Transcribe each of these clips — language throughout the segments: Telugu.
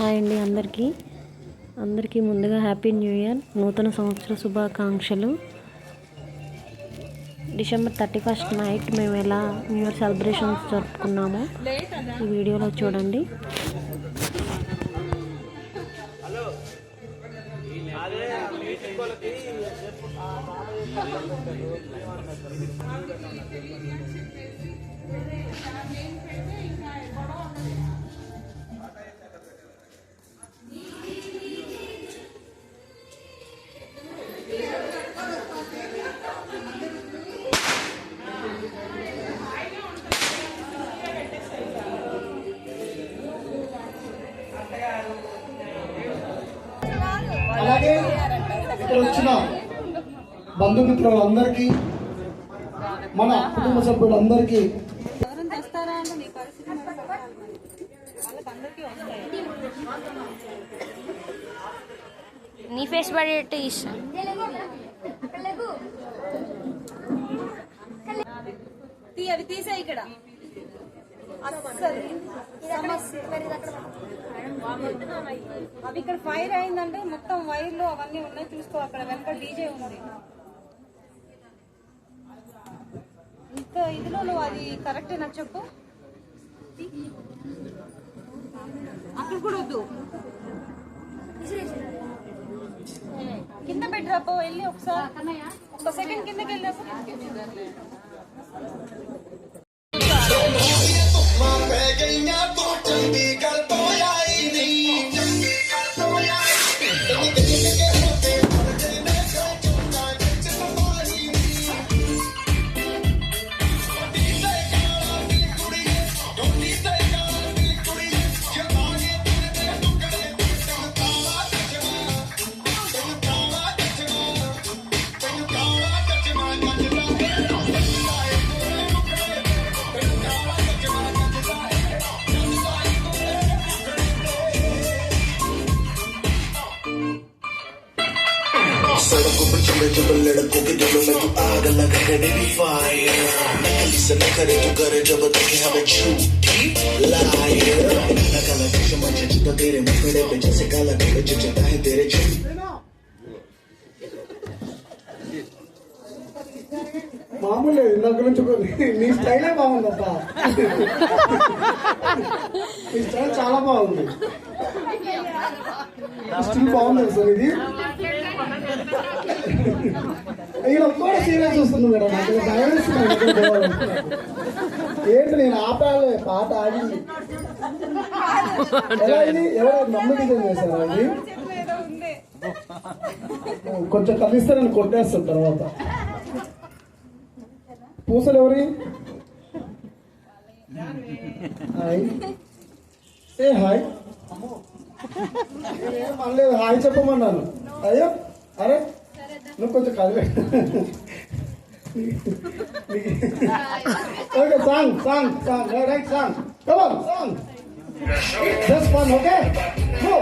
హాయ్ అండి అందరికీ ముందుగా హ్యాపీ న్యూ ఇయర్, నూతన సంవత్సర శుభాకాంక్షలు. డిసెంబర్ 31 నైట్ మేము ఎలా న్యూ ఇయర్ సెలబ్రేషన్స్ జరుపుకున్నామో ఈ వీడియోలో చూడండి. అలాగే ఇక్కడ వచ్చిన బంధుమిత్రులందరికీ, మన కుటుంబ సభ్యులందరికీ నీ ఫేస్ పడేట్టు ఇష్టం. అవి తీసే ఇక్కడ అవి ఇక్కడ ఫైర్ అయిందంటే మొత్తం వైర్లు అవన్నీ ఉన్నాయి, చూసుకో. అక్కడ వెనక డీజే ఉంది. ఇంకా ఇదిలో నువ్వు అది కరెక్టే నాకు చెప్పు. అక్కడ కూడా వద్దు, కింద పెట్టరాపో. వెళ్ళి ఒకసారి ఒక సెకండ్ కిందకి వెళ్ళాపో. सड़कों पर चले जब लड़कों के दिलों में तू आग लगा कर बेबी फायर, नकली से न करे तू करे जब तक हमें झूठी लायर, काला चश्मा जचता तेरे मुखड़े पे जैसे काला दिल जचता है तेरे झूठ. మామూలు ఇందాక నుంచి నీ స్టైలే బాగుందప్ప. నీ స్టైల్ చాలా బాగుంది. స్టిల్ బాగుంది సార్ ఇది. ఈయన కూడా సీరియస్ వస్తుంది మేడం. నాకు ఏంటి నేను ఆపాలి, పాట ఆడింది. ఎలా ఇది ఎవరో నమ్మకం చేశారు. అది కొంచెం కలిస్తే నేను కొట్టేస్తాను తర్వాత. పూసలు ఎవరి? హాయ్, ఏ హాయ్. అనలేదు, హాయ్ చెప్పమన్నాను. అయ్యో అరే నువ్వు కొంచెం కలిపే. Okay, song song song right song. Come on song. Just one. Okay go.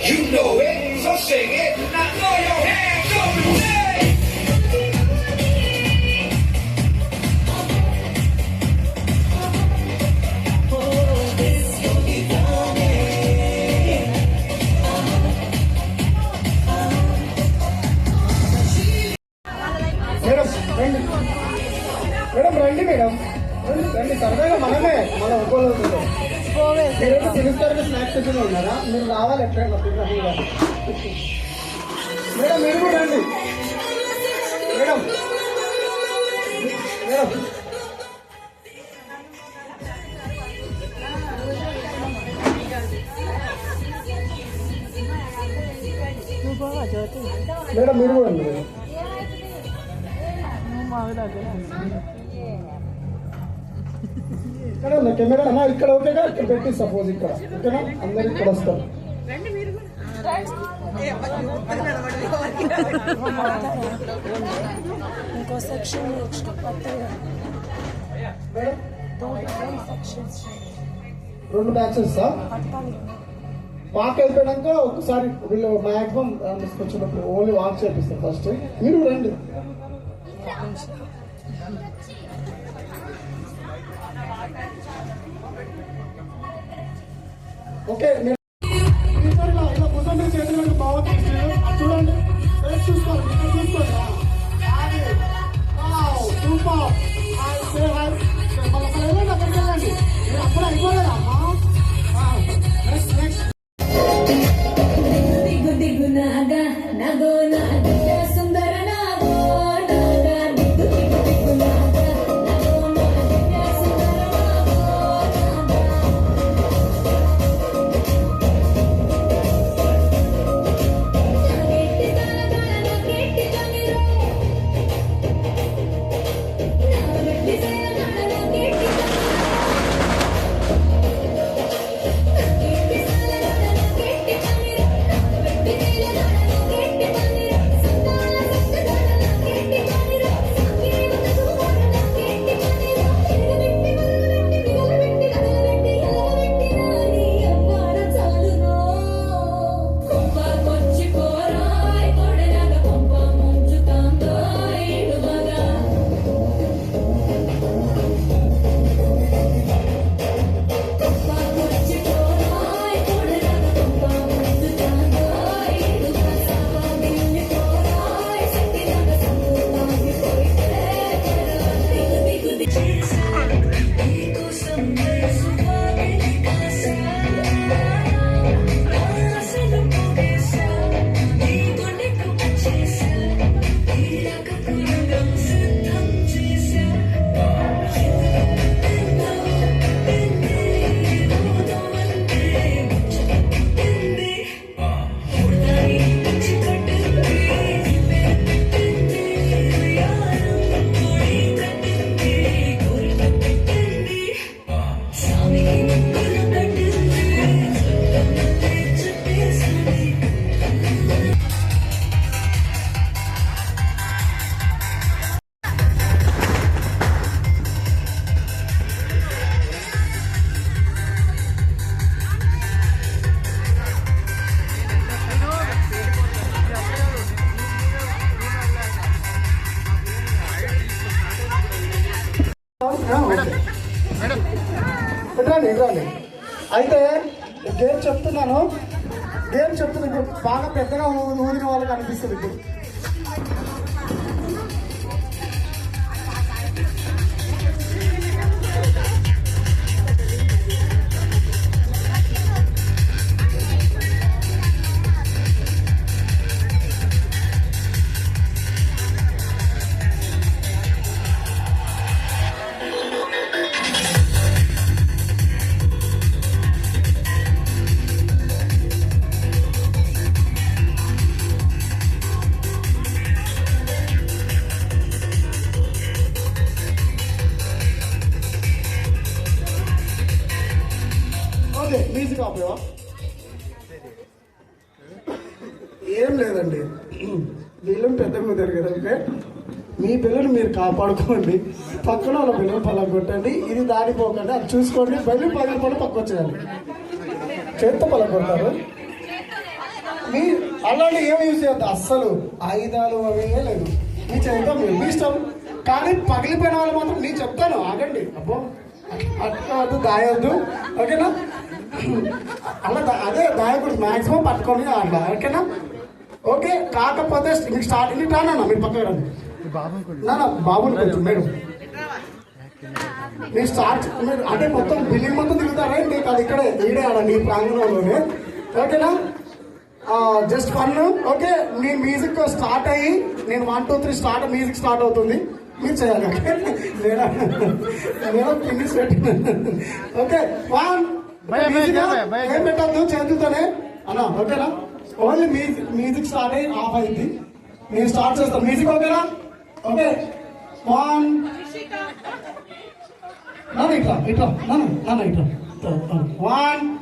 You know it, so sing it. Now throw your hands up and say. Madam రండి మేడం, రండి. సరదాగా మనమే మన ఒక్కళ్ళు తెలుస్తారు. స్నాక్స్ తెచ్చుకుని ఉన్నారా? మీరు రావాలి ఎట్లా మేడం. మీరు కూడా రండి మేడం. మేడం మేడం మీరు కూడా అండి. మావి దగ్గర ఇక్కడ ఉన్న కెమెరా అన్నా ఇక్కడ ఓకేగా, ఇక్కడ పెట్టి సపోజ్ ఇక్కడ ఓకేనా, అందరు ఇక్కడ వస్తారు. ఇంకో సెక్షన్ మేడం 2 బ్యాచెస్ వాక్ అయిపోయాక ఒకసారి వీళ్ళు మ్యాక్సిమం వచ్చినప్పుడు ఓన్లీ వాక్ చేపిస్తారు ఫస్ట్. మీరు రండి. ఓకే ఇలా భుజం మీద చేతులు బాగుంది చూడండి, చూసుకోండి ఇక్కడ చూసుకోండి. సూపర్ మళ్ళీ వెళ్ళండి, అక్కడికి వెళ్ళండి. మీరు అప్పుడు అయిపోలేదా అమ్మా? నెక్స్ట్ నెక్స్ట్ దిగు దిగు నాగా నగో నాగా సుందర నాగో నాగా దిగు దిగు దిగు నాగా నగో నాగా సుందర నాగో నాగెట్టి నాగా నాగెట్టి తమిరో నాగెట్టి నాగా నాగెట్టి రండి. అయితే గేమ్ చెప్తున్నాను, ఇప్పుడు బాగా పెద్దగా ఊదిన వాళ్ళకి అనిపిస్తుంది. ఇప్పుడు మ్యూజిక్ ఆపేవా? ఏం లేదండి, వీళ్ళని పెద్ద కుదరు కదంటే మీ పిల్లలు మీరు కాపాడుకోండి, పక్కన వాళ్ళ పిల్లలు పలగొట్టండి, ఇది దాడిపోకండి, అది చూసుకోండి. బయలు పగలపడి పక్క వచ్చేయాలి, చేత్తో పలగొడతారు. మీ అలాంటి ఏమి యూజ్ చేయద్దు అస్సలు, ఆయుధాలు అవి లేదు. మీ చేద్దాం మీ ఇష్టం, కానీ పగిలిపోయిన వాళ్ళు మాత్రం నేను చెప్తాను ఆగండి. అబ్బో అట్లా వద్దు, దాయొద్దు, ఓకేనా? అలా అదే దాయకుడు మ్యాక్సిమం పట్టుకొని అట్లా, ఓకేనా? ఓకే. కాకపోతే మీకు స్టార్టింగ్ రానా మీరు పక్కన రండి నా బాబుని కొంచెం మేడం మీరు స్టార్ట్ మీరు అంటే మొత్తం బిల్డింగ్ మొత్తం దిగుతారా? మీకు అది ఇక్కడే ఈడే ఆడ నీ ప్రాంగణంలోనే, ఓకేనా? Just fun. ఓకే, మీ మ్యూజిక్ స్టార్ట్ అయ్యి నేను 1 2 3 స్టార్ట్, మ్యూజిక్ స్టార్ట్ అవుతుంది, మీరు చేయాలి. ఓకే, నేను ఫినిష్ పెట్టిన. ఓకే, 1 ఏం పెట్టద్దు చేతులతోనే అన్నా, ఓకేనా? ఓన్లీ మ్యూజిక్ స్టార్ట్ అయ్యి ఆఫ్ అయింది, నేను స్టార్ట్ చేస్తాను. మ్యూజిక్ ఓకేనా? ఓకే, 1 నాన్న ఇట్లా నాన్న ఇట్లా 1